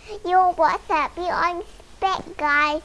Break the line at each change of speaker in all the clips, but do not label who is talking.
Yo, what's up? You on spec, guys.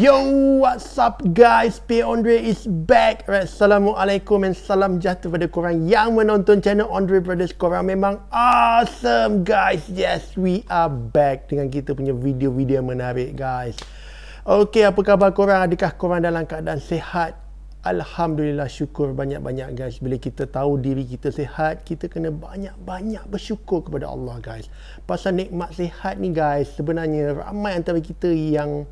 Yo, what's up guys? P. Andre is back. Alright, Assalamualaikum and salam jatuh pada korang yang menonton channel Andre Brothers. Korang memang awesome guys. Yes, we are back dengan kita punya video-video yang menarik guys. Okay, apa khabar korang? Adakah korang dalam keadaan sihat? Alhamdulillah, syukur banyak-banyak guys. Bila kita tahu diri kita sihat, kita kena banyak-banyak bersyukur kepada Allah guys. Pasal nikmat sihat ni guys, sebenarnya ramai antara kita yang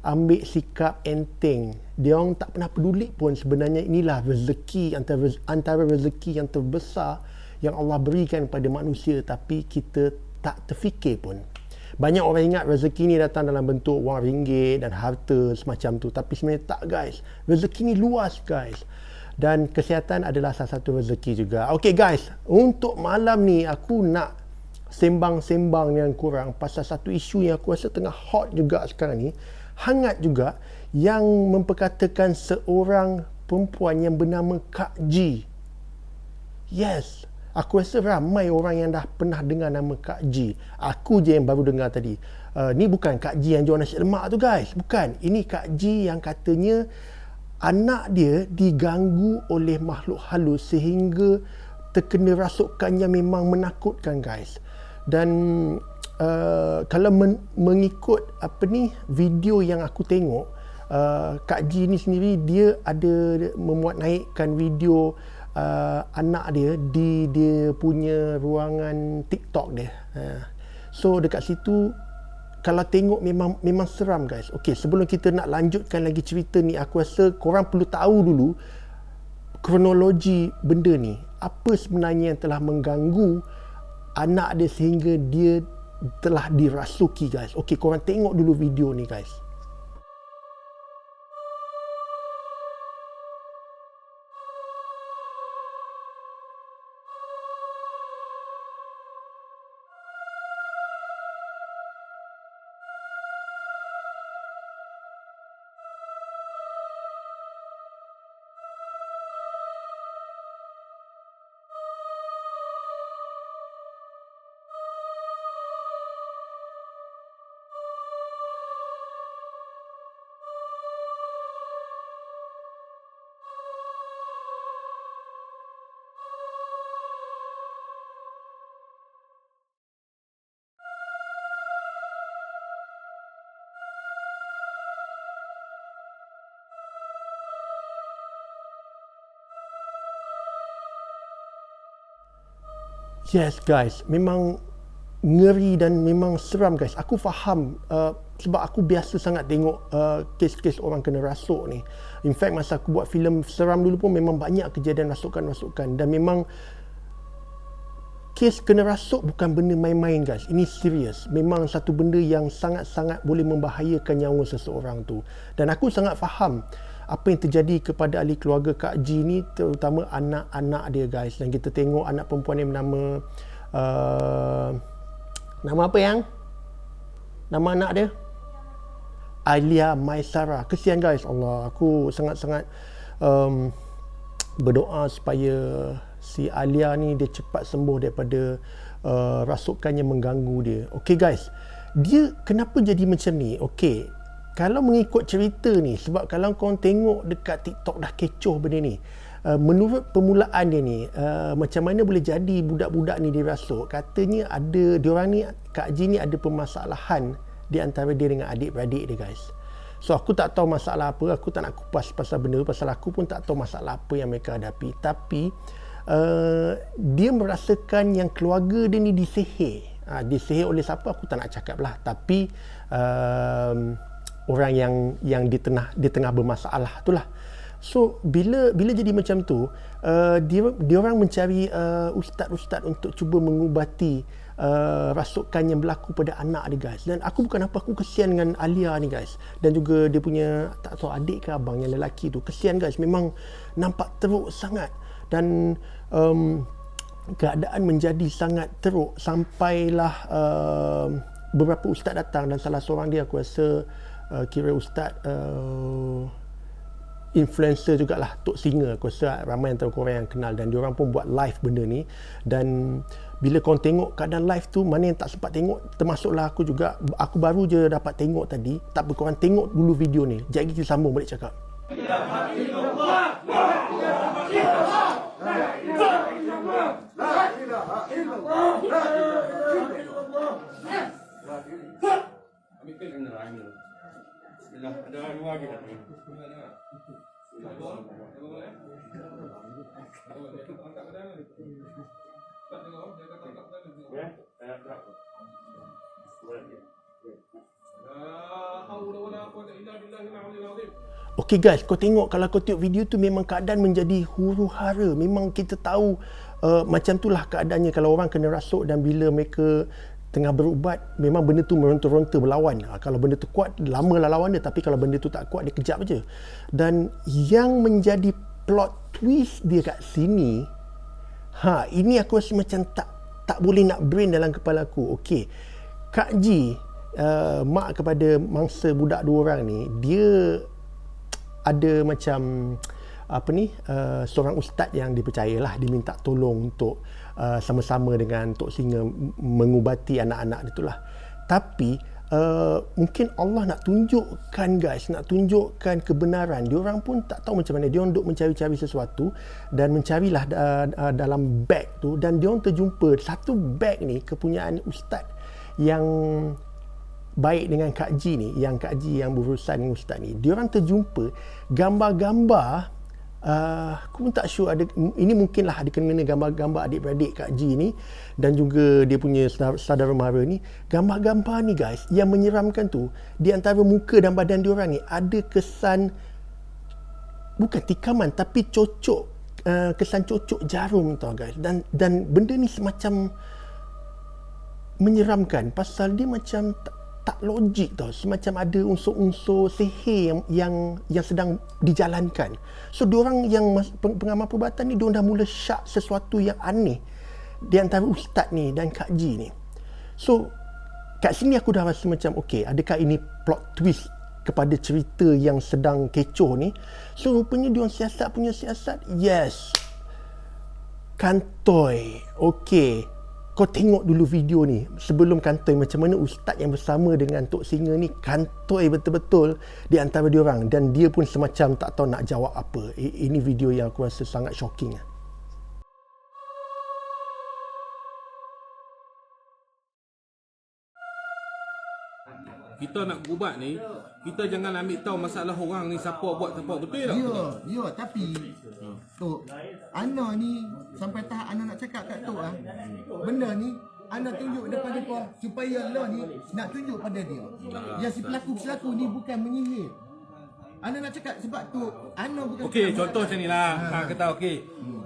ambil sikap enteng. Dia orang tak pernah peduli pun sebenarnya inilah rezeki, antara rezeki yang terbesar yang Allah berikan kepada manusia, tapi kita tak terfikir pun. Banyak orang ingat rezeki ni datang dalam bentuk wang ringgit dan harta semacam tu, tapi sebenarnya tak guys. Rezeki ni luas guys. Dan kesihatan adalah salah satu rezeki juga. Okay guys, untuk malam ni aku nak sembang-sembang dengan korang pasal satu isu yang aku rasa tengah hot juga sekarang ni, hangat juga, yang memperkatakan seorang perempuan yang bernama Kak G. Yes, aku rasa ramai orang yang dah pernah dengar nama Kak G. Aku je yang baru dengar tadi. Ni bukan Kak G yang jual nasi lemak tu guys, bukan. Ini Kak G yang katanya anak dia diganggu oleh makhluk halus sehingga terkena rasukan yang memang menakutkan guys. Dan kalau mengikut video yang aku tengok, Kak G ni sendiri dia ada memuat naikkan video anak dia di dia punya ruangan TikTok dia. So dekat situ kalau tengok memang seram guys. Okey, sebelum kita nak lanjutkan lagi cerita ni, aku rasa korang perlu tahu dulu kronologi benda ni. Apa sebenarnya yang telah mengganggu anak dia sehingga dia telah dirasuki guys. Okey, korang tengok dulu video ni guys. Yes guys, memang ngeri dan memang seram guys. Aku faham sebab aku biasa sangat tengok kes-kes orang kena rasuk ni. In fact, masa aku buat filem seram dulu pun memang banyak kejadian rasukan-rasukan. Dan memang kes kena rasuk bukan benda main-main guys. Ini serius. Memang satu benda yang sangat-sangat boleh membahayakan nyawa seseorang tu. Dan aku sangat faham apa yang terjadi kepada ahli keluarga Kak G ni, terutama anak-anak dia guys. Dan kita tengok anak perempuan yang bernama nama apa yang? Nama anak dia? Alia Maisara. Kesian guys. Allah, aku sangat-sangat berdoa supaya si Alia ni dia cepat sembuh daripada rasukan yang mengganggu dia. Okay guys, dia kenapa jadi macam ni? Okay, kalau mengikut cerita ni, sebab kalau korang tengok dekat TikTok dah kecoh benda ni. Menurut permulaan dia ni, macam mana boleh jadi budak-budak ni dirasuk? Katanya ada, diorang ni, Kak G ni ada permasalahan di antara dia dengan adik-beradik dia guys. So aku tak tahu masalah apa, aku tak nak kupas pasal benda, pasal aku pun tak tahu masalah apa yang mereka hadapi. Tapi dia merasakan yang keluarga dia ni disihir. Disihir oleh siapa aku tak nak cakap lah. Tapi orang yang di tengah bermasalah itulah. So bila jadi macam tu, dia orang mencari ustaz-ustaz untuk cuba mengubati rasukan yang berlaku pada anak dia guys. Dan aku bukan apa, aku kesian dengan Alia ni guys, dan juga dia punya tak tahu adik ke abang yang lelaki tu. Kesian guys, memang nampak teruk sangat. Dan keadaan menjadi sangat teruk sampailah beberapa ustaz datang, dan salah seorang dia aku rasa kira ustaz influencer jugalah, Tok Singa. Aku rasa ramai antara korang yang kenal, dan diorang pun buat live benda ni. Dan bila korang tengok keadaan live tu, mana yang tak sempat tengok, termasuklah aku juga, aku baru je dapat tengok tadi. Tak apa, korang tengok dulu video ni, jadi kita sambung balik cakap. Okey guys, kau tengok, kalau kau tengok video tu memang keadaan menjadi huru-hara. Memang kita tahu macam itulah keadaannya kalau orang kena rasuk, dan bila mereka tengah berubat, memang benda tu meronta-ronta berlawan. Kalau benda tu kuat, lamalah lawan dia. Tapi kalau benda tu tak kuat, dia kejap je. Dan yang menjadi plot twist dia kat sini, ini aku rasa macam tak boleh nak brain dalam kepala aku. Okey, Kak Ji, mak kepada mangsa budak dua orang ni, dia ada macam seorang ustaz yang dipercayalah, diminta tolong untuk sama-sama dengan Tok Singa mengubati anak-anak dia tu lah. Tapi mungkin Allah nak tunjukkan guys, nak tunjukkan kebenaran. Diorang pun tak tahu macam mana, diorang duk mencari-cari sesuatu, dan mencarilah dalam beg tu, dan diorang terjumpa satu beg ni kepunyaan ustaz yang baik dengan Kak Ji ni, yang Kak Ji yang berurusan dengan ustaz ni. Diorang terjumpa gambar-gambar, aku pun tak sure ada, ini mungkinlah ada kena gambar-gambar adik-beradik Kak Ji ni dan juga dia punya saudara mara ni. Gambar-gambar ni guys, yang menyeramkan tu, di antara muka dan badan diorang ni ada kesan, bukan tikaman tapi cocok, kesan cocok jarum tau guys. Dan benda ni semacam menyeramkan pasal dia macam tak logik tau, semacam ada unsur-unsur sihir yang sedang dijalankan. So diorang yang pengamal perubatan ni, diorang dah mula syak sesuatu yang aneh di antara ustaz ni dan Kak Ji ni. So kat sini aku dah rasa macam okey, adakah ini plot twist kepada cerita yang sedang kecoh ni? So rupanya diorang punya siasat, yes, kantoi. Okey, kau tengok dulu video ni sebelum kantoi, macam mana ustaz yang bersama dengan Tok Singa ni kantoi betul-betul di antara diorang, dan dia pun semacam tak tahu nak jawab apa. Ini video yang aku rasa sangat shocking.
Kita nak berubat ni, kita jangan ambil tahu masalah orang ni siapa buat siapa, betul tak?
Ya, tapi Tok, Ana ni sampai tahap Ana nak cakap kat Tok benda ni Ana tunjuk depan depa supaya Allah ni nak tunjuk pada dia. Yang si pelaku ni bukan menyihir. Ana nak cakap sebab tu Ana bukan.
Okey, contoh macam ni lah. Kata okey.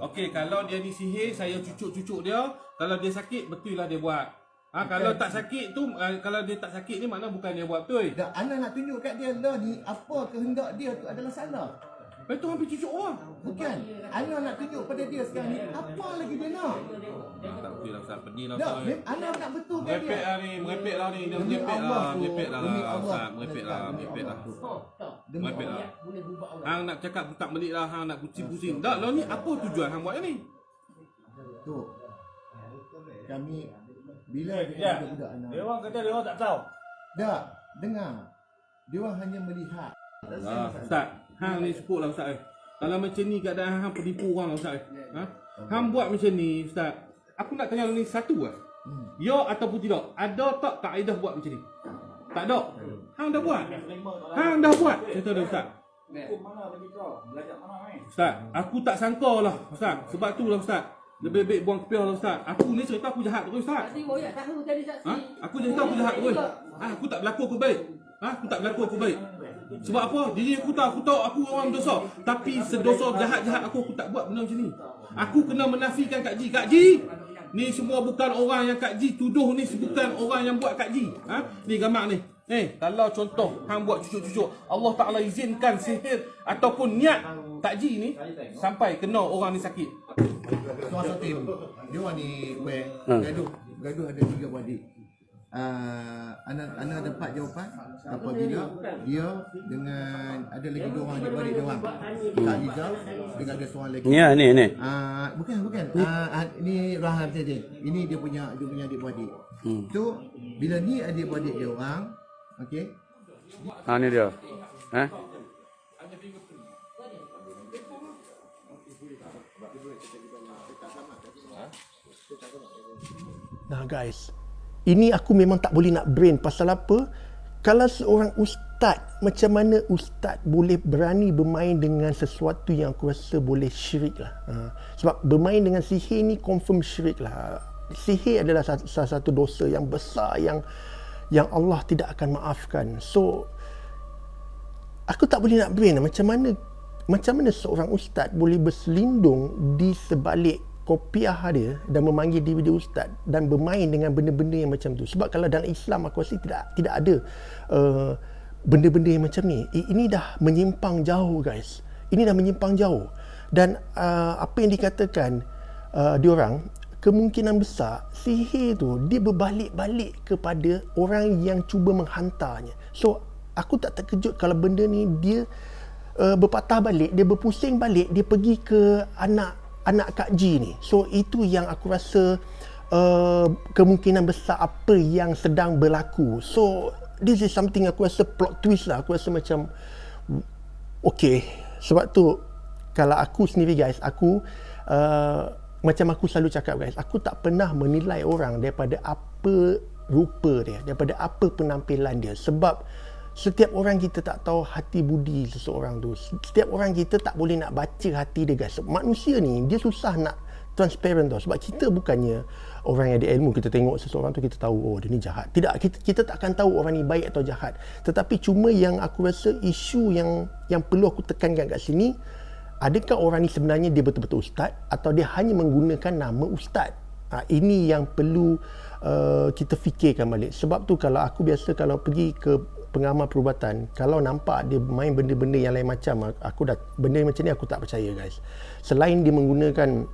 Okey, kalau dia ni sihir, saya cucuk-cucuk dia. Kalau dia sakit, betul lah dia buat. Kalau tak sakit tu, kalau dia tak sakit ni makna bukan dia buat betul.
Dan Ana nak tunjuk kat dia Allah ni apa kehendak dia tu adalah salah.
Lepas tu hampir cucuk orang.
Bukan. Ana nak tunjuk pada dia sekarang ni apa lagi dia nak.
Tak betul lah Ustaz, pedih lah
Tak,
Ustaz.
Ana nak betulkan dia.
Merepek lah ni, merepek lah ni. Dia merepek lah, merepek lah Ustaz. Merepek lah, merepek lah. Merepek lah. Hang nak cakap tak balik lah, hang nak pusing-pusing. Tak, lo ni apa tujuan hang buat ni?
Tu. Kami bila
Ya.
budak anak.
Dia orang kata dia orang tak tahu.
Tak, dengar. Dia orang hanya melihat.
Ustaz, hang ni sepuk lah Ustaz. Kalau macam ni keadaan hang penipu orang lah Ustaz. Hang buat macam ni Ustaz. Aku nak tanya ni satu lah. Ya ataupun tidak? Ada tak kaedah buat macam ni? Tak ada. Hang dah buat. Hang dah buat. Cerita dia Ustaz.
Hukum mana bagi kau? Belajar mana ni?
Ustaz, aku tak sangka lah Ustaz. Sebab tu lah Ustaz. Lebih baik buang kepiah lah Ustaz. Aku ni cerita aku jahat terus Ustaz. Aku cerita aku jahat terus. Aku tak berlaku aku baik. Aku tak berlaku aku baik. Sebab apa? Diri aku tahu aku orang dosa. Tapi sedosa jahat-jahat aku tak buat benda macam ni. Aku kena menafikan Kak Ji. Kak Ji, ni semua bukan orang yang Kak Ji tuduh ni, bukan orang yang buat Kak Ji. Ni gambar ni. Ni, kalau contoh hang buat cucuk-cucuk, Allah Taala izinkan sihir ataupun niat takji ni sampai kena orang ni sakit.
Tuan Sotim, dia orang ni gaduh ada 3 beradik. Ana ada 4 jawapan apabila dia dengan ada lagi 2 orang adik-beradik dia orang. Kak Rizal dengan ada seorang lagi.
Ya, ni.
Bukan. Ni Rahman tadi. Ini dia punya adik-beradik. So bila ni adik-beradik dia orang, okey.
Ni dia.
Nah guys, ini aku memang tak boleh nak brain. Pasal apa? Kalau seorang ustaz, macam mana ustaz boleh berani bermain dengan sesuatu yang aku rasa boleh syirik lah. Sebab bermain dengan sihir ni confirm syirik lah. Sihir adalah salah satu dosa yang besar yang Allah tidak akan maafkan. So aku tak boleh nak brain lah. Macam mana seorang ustaz boleh berselindung di sebalik kopiah dia dan memanggil diri dia ustaz dan bermain dengan benda-benda yang macam tu. Sebab kalau dalam Islam aku rasa tidak ada benda-benda yang macam ni. Ini dah menyimpang jauh guys. Ini dah menyimpang jauh. Dan apa yang dikatakan diorang, kemungkinan besar sihir tu dia berbalik-balik kepada orang yang cuba menghantarnya. So aku tak terkejut kalau benda ni dia berpatah balik, dia berpusing balik, dia pergi ke anak Kak G ni. So itu yang aku rasa kemungkinan besar apa yang sedang berlaku. So this is something aku rasa plot twist lah. Aku rasa macam okay. Sebab tu kalau aku sendiri guys, aku macam aku selalu cakap guys, aku tak pernah menilai orang daripada apa rupa dia, daripada apa penampilan dia. Sebab setiap orang kita tak tahu hati budi seseorang tu. Setiap orang kita tak boleh nak baca hati dia guys. Manusia ni dia susah nak transparent tau. Sebab kita bukannya orang yang ada ilmu. Kita tengok seseorang tu kita tahu oh dia ni jahat. Tidak, kita tak akan tahu orang ni baik atau jahat. Tetapi cuma yang aku rasa isu yang perlu aku tekankan kat sini, adakah orang ni sebenarnya dia betul-betul ustaz atau dia hanya menggunakan nama ustaz? Ini yang perlu kita fikirkan balik. Sebab tu kalau aku biasa kalau pergi ke pengamal perubatan, kalau nampak dia main benda-benda yang lain macam, benda macam ni aku tak percaya guys. Selain dia menggunakan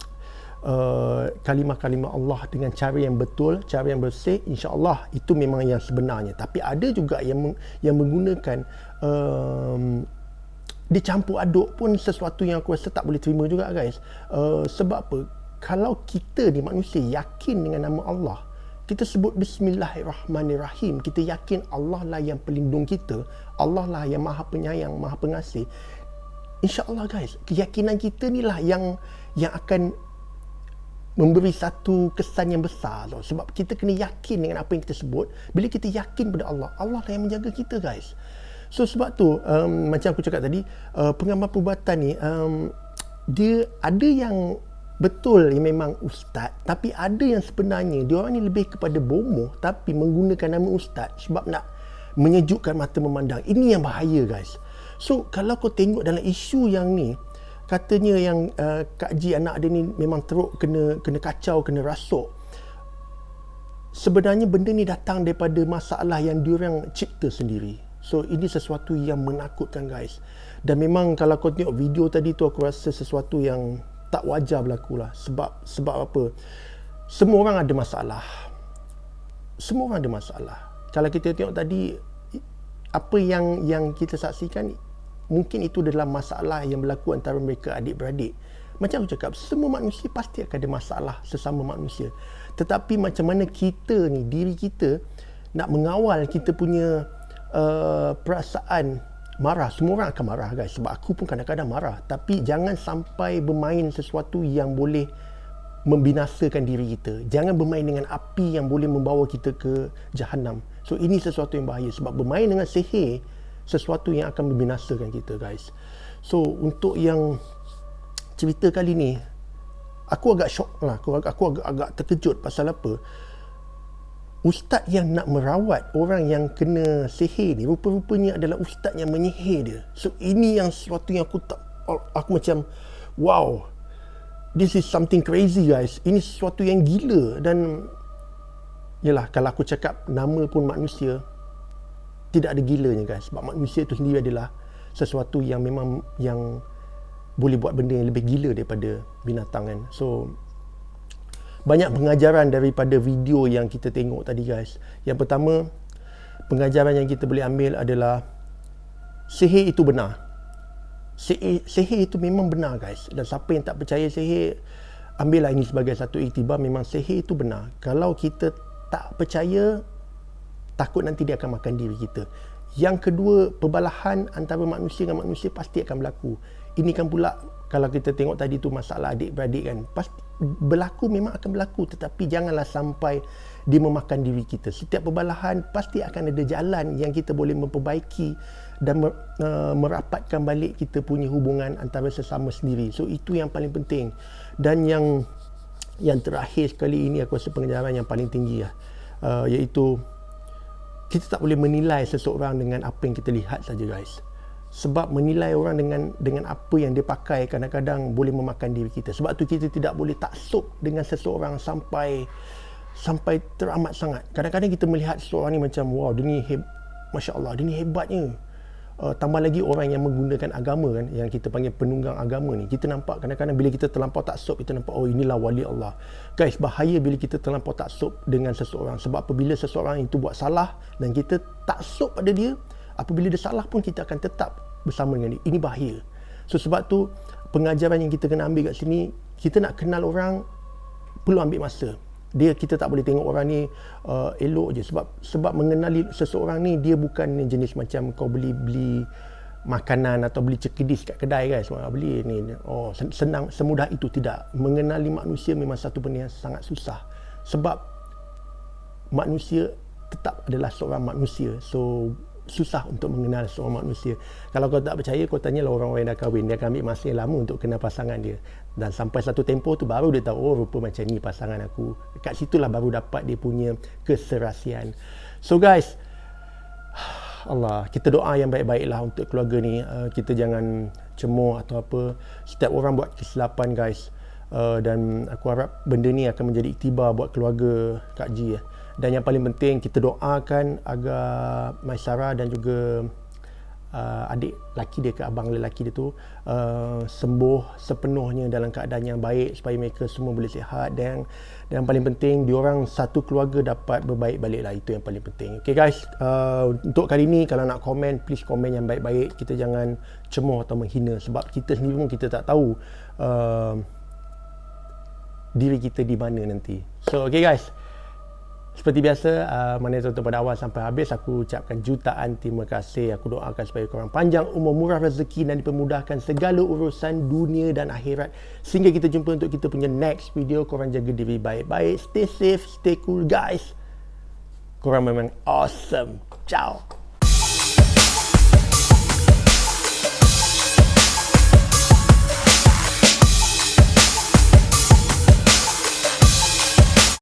kalimah-kalimah Allah dengan cara yang betul, cara yang bersih, insya-Allah itu memang yang sebenarnya. Tapi ada juga yang menggunakan dia campur aduk pun sesuatu yang aku rasa tak boleh terima juga guys. Sebab apa? Kalau kita ni manusia yakin dengan nama Allah, kita sebut Bismillahirrahmanirrahim, kita yakin Allah lah yang pelindung kita, Allah lah yang maha penyayang, maha pengasih, insya-Allah guys, keyakinan kita ni lah yang akan memberi satu kesan yang besar tau. Sebab kita kena yakin dengan apa yang kita sebut. Bila kita yakin pada Allah, Allah lah yang menjaga kita guys. So sebab tu macam aku cakap tadi, pengamal perubatan ni dia ada yang betul yang memang ustaz, tapi ada yang sebenarnya dia orang ni lebih kepada bomoh tapi menggunakan nama ustaz sebab nak menyejukkan mata memandang. Ini yang bahaya guys. So kalau kau tengok dalam isu yang ni, katanya yang Kak G anak dia ni memang teruk kena kacau, kena rasuk. Sebenarnya benda ni datang daripada masalah yang diorang cipta sendiri. So ini sesuatu yang menakutkan guys. Dan memang kalau kau tengok video tadi tu, aku rasa sesuatu yang tak wajar berlaku lah. Sebab apa? Semua orang ada masalah. Semua orang ada masalah. Kalau kita tengok tadi, apa yang kita saksikan, mungkin itu adalah masalah yang berlaku antara mereka adik-beradik. Macam aku cakap, semua manusia pasti akan ada masalah sesama manusia. Tetapi macam mana kita ni, diri kita nak mengawal kita punya perasaan marah. Semua orang akan marah guys, sebab aku pun kadang-kadang marah. Tapi jangan sampai bermain sesuatu yang boleh membinasakan diri kita. Jangan bermain dengan api yang boleh membawa kita ke Jahannam. So ini sesuatu yang bahaya, sebab bermain dengan sihir sesuatu yang akan membinasakan kita guys. So untuk yang cerita kali ni, aku agak shock lah. Aku agak terkejut. Pasal apa? Ustaz yang nak merawat orang yang kena sihir ni, rupa-rupanya adalah ustaz yang menyihir dia. So ini yang sesuatu yang aku macam wow, this is something crazy guys. Ini sesuatu yang gila. Dan yalah, kalau aku cakap nama pun manusia, tidak ada gilanya guys, sebab manusia itu sendiri adalah sesuatu yang memang yang boleh buat benda yang lebih gila daripada binatang kan. So banyak pengajaran daripada video yang kita tengok tadi guys. Yang pertama, pengajaran yang kita boleh ambil adalah sihir itu benar. Sihir itu memang benar guys. Dan siapa yang tak percaya sihir, ambillah ini sebagai satu iktibar, memang sihir itu benar. Kalau kita tak percaya, takut nanti dia akan makan diri kita. Yang kedua, perbalahan antara manusia dengan manusia pasti akan berlaku. Ini kan pula kalau kita tengok tadi tu masalah adik-beradik kan, pasti berlaku, memang akan berlaku, tetapi janganlah sampai dia memakan diri kita. Setiap perbalahan pasti akan ada jalan yang kita boleh memperbaiki dan merapatkan balik kita punya hubungan antara sesama sendiri. So itu yang paling penting. Dan yang terakhir sekali ini aku rasa pengajaran yang paling tinggi lah, iaitu kita tak boleh menilai seseorang dengan apa yang kita lihat saja guys. Sebab menilai orang dengan apa yang dia pakai kadang-kadang boleh memakan diri kita. Sebab tu kita tidak boleh taksub dengan seseorang sampai teramat sangat. Kadang-kadang kita melihat seseorang ni macam wow, dia ni Masya Allah, dia ni hebatnya. Tambah lagi orang yang menggunakan agama kan, yang kita panggil penunggang agama ni, kita nampak kadang-kadang bila kita terlampau taksub, kita nampak oh inilah wali Allah. Guys, bahaya bila kita terlampau taksub dengan seseorang. Sebab apabila seseorang itu buat salah dan kita taksub pada dia, apabila dia salah pun kita akan tetap bersama dengan dia. Ini bahaya. So sebab tu pengajaran yang kita kena ambil kat sini, kita nak kenal orang perlu ambil masa. Kita tak boleh tengok orang ni elok je, sebab mengenali seseorang ni, dia bukan jenis macam kau beli makanan atau beli cekedis kat kedai guys. Beli ni senang semudah itu, tidak. Mengenali manusia memang satu benda yang sangat susah, sebab manusia tetap adalah seorang manusia. So susah untuk mengenal seorang manusia. Kalau kau tak percaya, kau tanyalah orang-orang yang dah kahwin. Dia akan ambil masa yang lama untuk kenal pasangan dia. Dan sampai satu tempoh tu baru dia tahu, oh rupa macam ni pasangan aku. Kat situlah baru dapat dia punya keserasian. So guys, Allah, kita doa yang baik-baiklah untuk keluarga ni. Kita jangan cemoh atau apa. Setiap orang buat kesilapan guys. Dan aku harap benda ni akan menjadi iktibar buat keluarga Kak Ji. Dan yang paling penting, kita doakan agar Maisara dan juga adik lelaki dia ke abang lelaki dia tu sembuh sepenuhnya dalam keadaan yang baik, supaya mereka semua boleh sihat. Dan yang paling penting, diorang satu keluarga dapat berbaik balik lah. Itu yang paling penting. Okay guys, untuk kali ni kalau nak komen, please komen yang baik-baik. Kita jangan cemoh atau menghina, sebab kita sendiri pun kita tak tahu diri kita di mana nanti. So okay guys, seperti biasa, mana tonton pada awal sampai habis, aku ucapkan jutaan terima kasih. Aku doakan supaya korang panjang umur, murah rezeki dan dipermudahkan segala urusan dunia dan akhirat. Sehingga kita jumpa untuk kita punya next video. Korang jaga diri baik-baik, stay safe, stay cool guys. Korang memang awesome. Ciao.